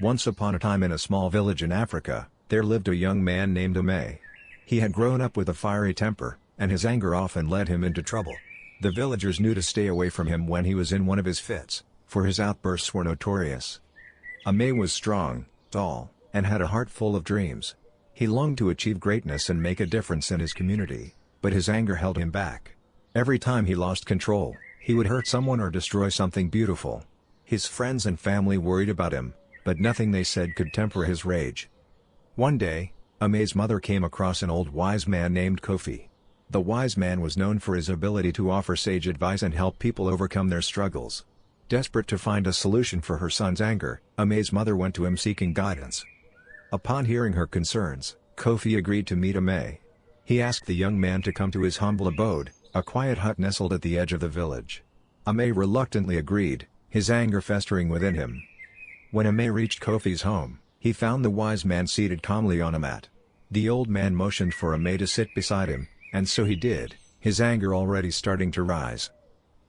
Once upon a time in a small village in Africa, there lived a young man named Ameh. He had grown up with a fiery temper, and his anger often led him into trouble. The villagers knew to stay away from him when he was in one of his fits, for his outbursts were notorious. Ameh was strong, tall, and had a heart full of dreams. He longed to achieve greatness and make a difference in his community, but his anger held him back. Every time he lost control, he would hurt someone or destroy something beautiful. His friends and family worried about him, but nothing they said could temper his rage. One day, Ameh's mother came across an old wise man named Kofi. The wise man was known for his ability to offer sage advice and help people overcome their struggles. Desperate to find a solution for her son's anger, Ameh's mother went to him seeking guidance. Upon hearing her concerns, Kofi agreed to meet Ameh. He asked the young man to come to his humble abode, a quiet hut nestled at the edge of the village. Ameh reluctantly agreed, his anger festering within him. When Ameh reached Kofi's home, he found the wise man seated calmly on a mat. The old man motioned for Ameh to sit beside him, and so he did, his anger already starting to rise.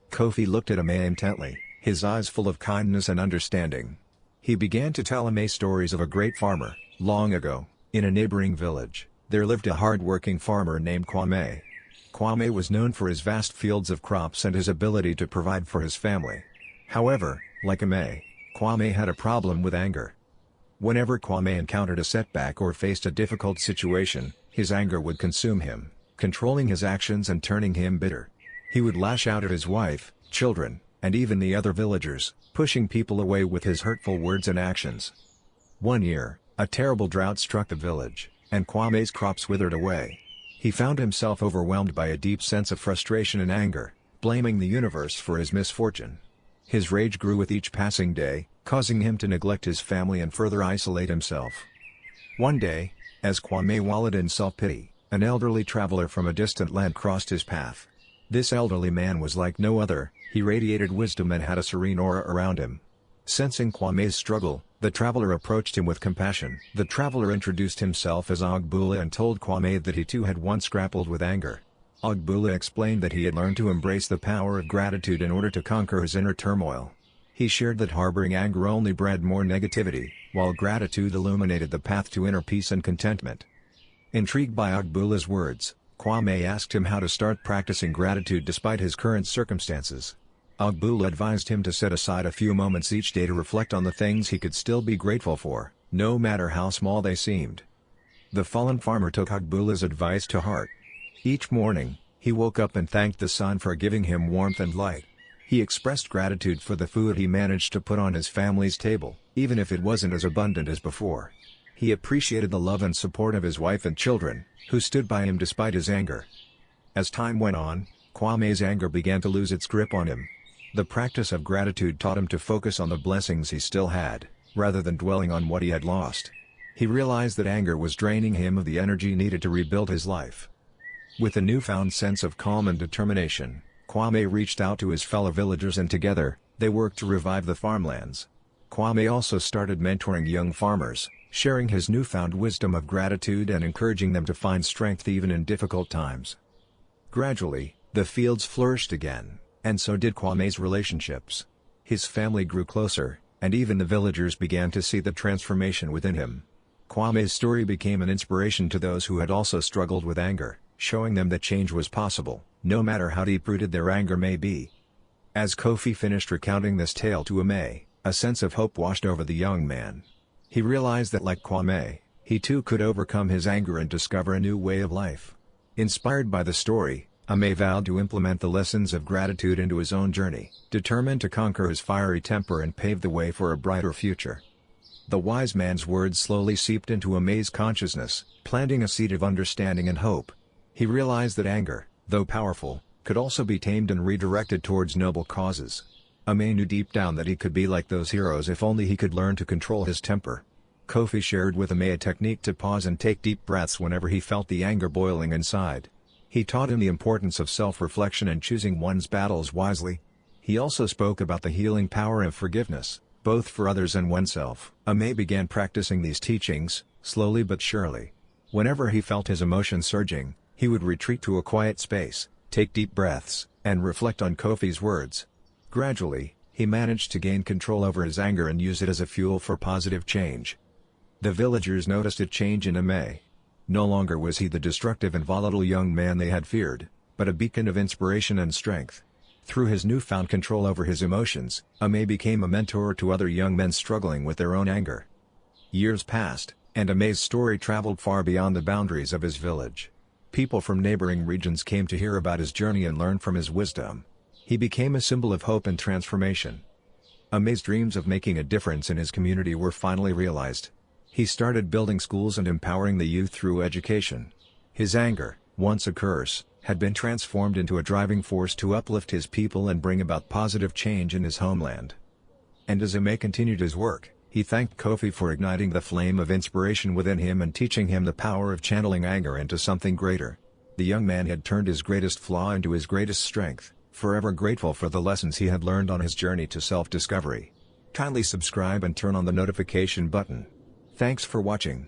Kofi looked at Ameh intently, his eyes full of kindness and understanding. He began to tell Ameh stories of a great farmer. Long ago, in a neighboring village, there lived a hard-working farmer named Kwame. Kwame was known for his vast fields of crops and his ability to provide for his family. However, like Ameh, Kwame had a problem with anger. Whenever Kwame encountered a setback or faced a difficult situation, his anger would consume him, controlling his actions and turning him bitter. He would lash out at his wife, children, and even the other villagers, pushing people away with his hurtful words and actions. One year, a terrible drought struck the village, and Kwame's crops withered away. He found himself overwhelmed by a deep sense of frustration and anger, blaming the universe for his misfortune. His rage grew with each passing day, causing him to neglect his family and further isolate himself. One day, as Kwame wallowed in self-pity, an elderly traveler from a distant land crossed his path. This elderly man was like no other, he radiated wisdom and had a serene aura around him. Sensing Kwame's struggle, the traveler approached him with compassion. The traveler introduced himself as Ogbula and told Kwame that he too had once grappled with anger. Ogbula explained that he had learned to embrace the power of gratitude in order to conquer his inner turmoil. He shared that harboring anger only bred more negativity, while gratitude illuminated the path to inner peace and contentment. Intrigued by Ogbula's words, Kwame asked him how to start practicing gratitude despite his current circumstances. Ogbula advised him to set aside a few moments each day to reflect on the things he could still be grateful for, no matter how small they seemed. The fallen farmer took Ogbula's advice to heart. Each morning, he woke up and thanked the sun for giving him warmth and light. He expressed gratitude for the food he managed to put on his family's table, even if it wasn't as abundant as before. He appreciated the love and support of his wife and children, who stood by him despite his anger. As time went on, Kwame's anger began to lose its grip on him. The practice of gratitude taught him to focus on the blessings he still had, rather than dwelling on what he had lost. He realized that anger was draining him of the energy needed to rebuild his life. With a newfound sense of calm and determination, Kwame reached out to his fellow villagers and together, they worked to revive the farmlands. Kwame also started mentoring young farmers, sharing his newfound wisdom of gratitude and encouraging them to find strength even in difficult times. Gradually, the fields flourished again, and so did Kwame's relationships. His family grew closer, and even the villagers began to see the transformation within him. Kwame's story became an inspiration to those who had also struggled with anger, showing them that change was possible, no matter how deep-rooted their anger may be. As Kofi finished recounting this tale to Ameh, a sense of hope washed over the young man. He realized that like Kwame, he too could overcome his anger and discover a new way of life. Inspired by the story, Ameh vowed to implement the lessons of gratitude into his own journey, determined to conquer his fiery temper and pave the way for a brighter future. The wise man's words slowly seeped into Ameh's consciousness, planting a seed of understanding and hope. He realized that anger, though powerful, could also be tamed and redirected towards noble causes. Ameh knew deep down that he could be like those heroes if only he could learn to control his temper. Kofi shared with Ameh a technique to pause and take deep breaths whenever he felt the anger boiling inside. He taught him the importance of self-reflection and choosing one's battles wisely. He also spoke about the healing power of forgiveness, both for others and oneself. Ameh began practicing these teachings, slowly but surely. Whenever he felt his emotions surging, he would retreat to a quiet space, take deep breaths, and reflect on Kofi's words. Gradually, He managed to gain control over his anger and use it as a fuel for positive change. The villagers noticed a change in Ameh. No longer was he the destructive and volatile young man they had feared, but a beacon of inspiration and strength. Through his newfound control over his emotions, Ameh became a mentor to other young men struggling with their own anger. Years passed, and Ameh's story traveled far beyond the boundaries of his village. People from neighboring regions came to hear about his journey and learn from his wisdom. He became a symbol of hope and transformation. Ameh's dreams of making a difference in his community were finally realized. He started building schools and empowering the youth through education. His anger, once a curse, had been transformed into a driving force to uplift his people and bring about positive change in his homeland. And as Ameh continued his work, he thanked Kofi for igniting the flame of inspiration within him and teaching him the power of channeling anger into something greater. The young man had turned his greatest flaw into his greatest strength, forever grateful for the lessons he had learned on his journey to self-discovery. Kindly subscribe and turn on the notification button. Thanks for watching.